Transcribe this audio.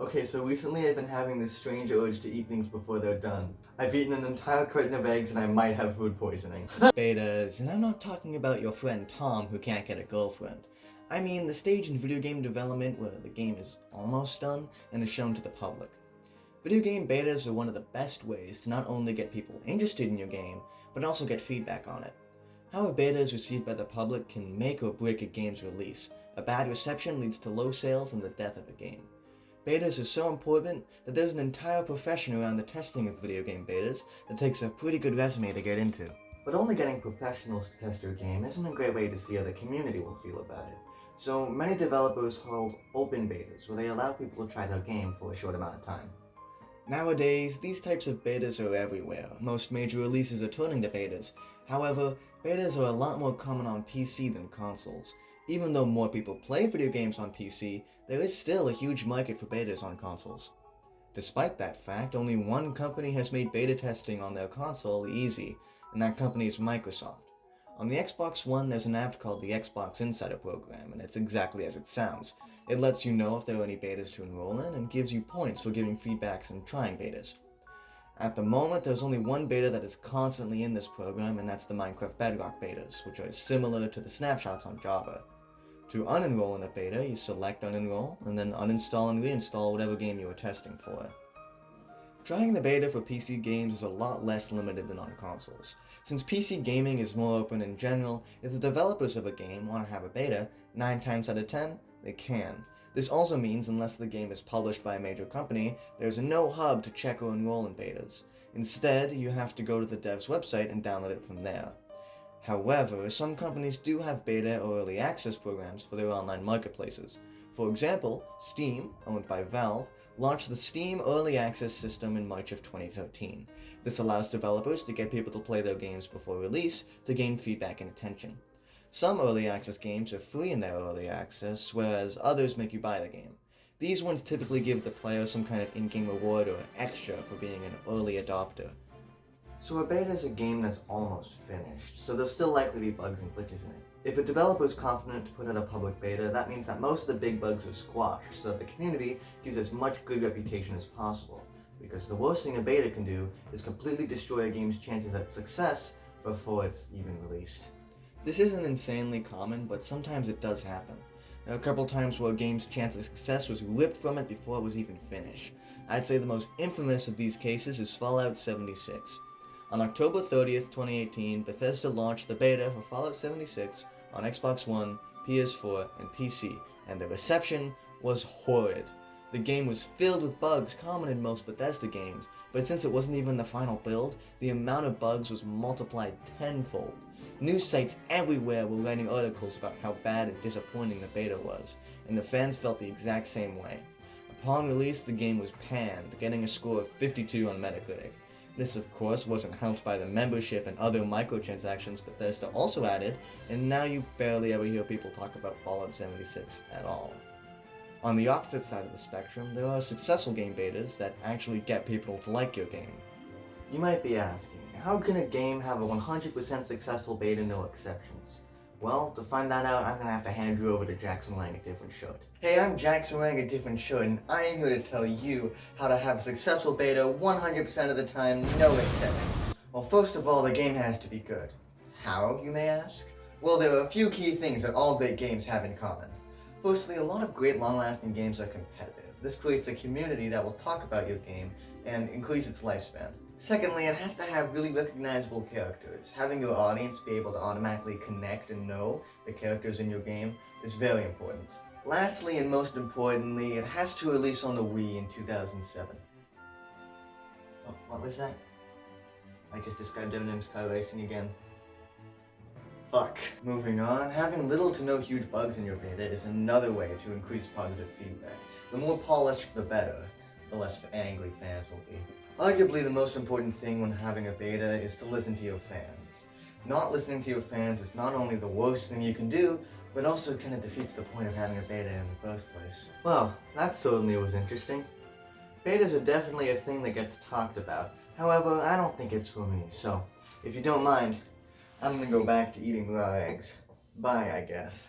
Okay, so recently I've been having this strange urge to eat things before they're done. I've eaten an entire carton of eggs and I might have food poisoning. Betas, and I'm not talking about your friend Tom who can't get a girlfriend. I mean the stage in video game development where the game is almost done and is shown to the public. Video game betas are one of the best ways to not only get people interested in your game, but also get feedback on it. How a beta is received by the public can make or break a game's release. A bad reception leads to low sales and the death of a game. Betas are so important that there's an entire profession around the testing of video game betas that takes a pretty good resume to get into. But only getting professionals to test your game isn't a great way to see how the community will feel about it. So many developers hold open betas where they allow people to try their game for a short amount of time. Nowadays, these types of betas are everywhere. Most major releases are turning to betas. However, betas are a lot more common on PC than consoles. Even though more people play video games on PC, there is still a huge market for betas on consoles. Despite that fact, only one company has made beta testing on their console easy, and that company is Microsoft. On the Xbox One, there's an app called the Xbox Insider Program, and it's exactly as it sounds. It lets you know if there are any betas to enroll in, and gives you points for giving feedbacks and trying betas. At the moment, there's only one beta that is constantly in this program, and that's the Minecraft Bedrock betas, which are similar to the snapshots on Java. To unenroll in a beta, you select unenroll, and then uninstall and reinstall whatever game you are testing for. Trying the beta for PC games is a lot less limited than on consoles. Since PC gaming is more open in general, if the developers of a game want to have a beta, 9 times out of 10, they can. This also means unless the game is published by a major company, there's no hub to check or enroll in betas. Instead, you have to go to the dev's website and download it from there. However, some companies do have beta or early access programs for their online marketplaces. For example, Steam, owned by Valve, launched the Steam Early Access system in March of 2013. This allows developers to get people to play their games before release to gain feedback and attention. Some early access games are free in their early access, whereas others make you buy the game. These ones typically give the player some kind of in-game reward or extra for being an early adopter. So a beta is a game that's almost finished, so there'll still likely be bugs and glitches in it. If a developer is confident to put out a public beta, that means that most of the big bugs are squashed, so that the community gives as much good reputation as possible. Because the worst thing a beta can do is completely destroy a game's chances at success before it's even released. This isn't insanely common, but sometimes it does happen. There are a couple times where a game's chance of success was ripped from it before it was even finished. I'd say the most infamous of these cases is Fallout 76. On October 30th, 2018, Bethesda launched the beta for Fallout 76 on Xbox One, PS4, and PC, and the reception was horrid. The game was filled with bugs common in most Bethesda games, but since it wasn't even the final build, the amount of bugs was multiplied tenfold. News sites everywhere were writing articles about how bad and disappointing the beta was, and the fans felt the exact same way. Upon release, the game was panned, getting a score of 52 on Metacritic. This, of course, wasn't helped by the membership and other microtransactions Bethesda also added, and now you barely ever hear people talk about Fallout 76 at all. On the opposite side of the spectrum, there are successful game betas that actually get people to like your game. You might be asking, how can a game have a 100% successful beta, no exceptions? Well, to find that out, I'm gonna have to hand you over to Jackson wearing a different shirt. Hey, I'm Jackson wearing a different shirt, and I am here to tell you how to have a successful beta 100% of the time, no exceptions. Well, first of all, the game has to be good. How, you may ask? Well, there are a few key things that all great games have in common. Firstly, a lot of great long-lasting games are competitive. This creates a community that will talk about your game and increase its lifespan. Secondly, it has to have really recognizable characters. Having your audience be able to automatically connect and know the characters in your game is very important. Lastly, and most importantly, it has to release on the Wii in 2007. Oh, what was that? I just described Eminem's car racing again. Fuck. Moving on, having little to no huge bugs in your beta is another way to increase positive feedback. The more polished, the better. The less angry fans will be. Arguably, the most important thing when having a beta is to listen to your fans. Not listening to your fans is not only the worst thing you can do, but also kind of defeats the point of having a beta in the first place. Well, that certainly was interesting. Betas are definitely a thing that gets talked about. However, I don't think it's for me, so if you don't mind, I'm gonna go back to eating raw eggs. Bye, I guess.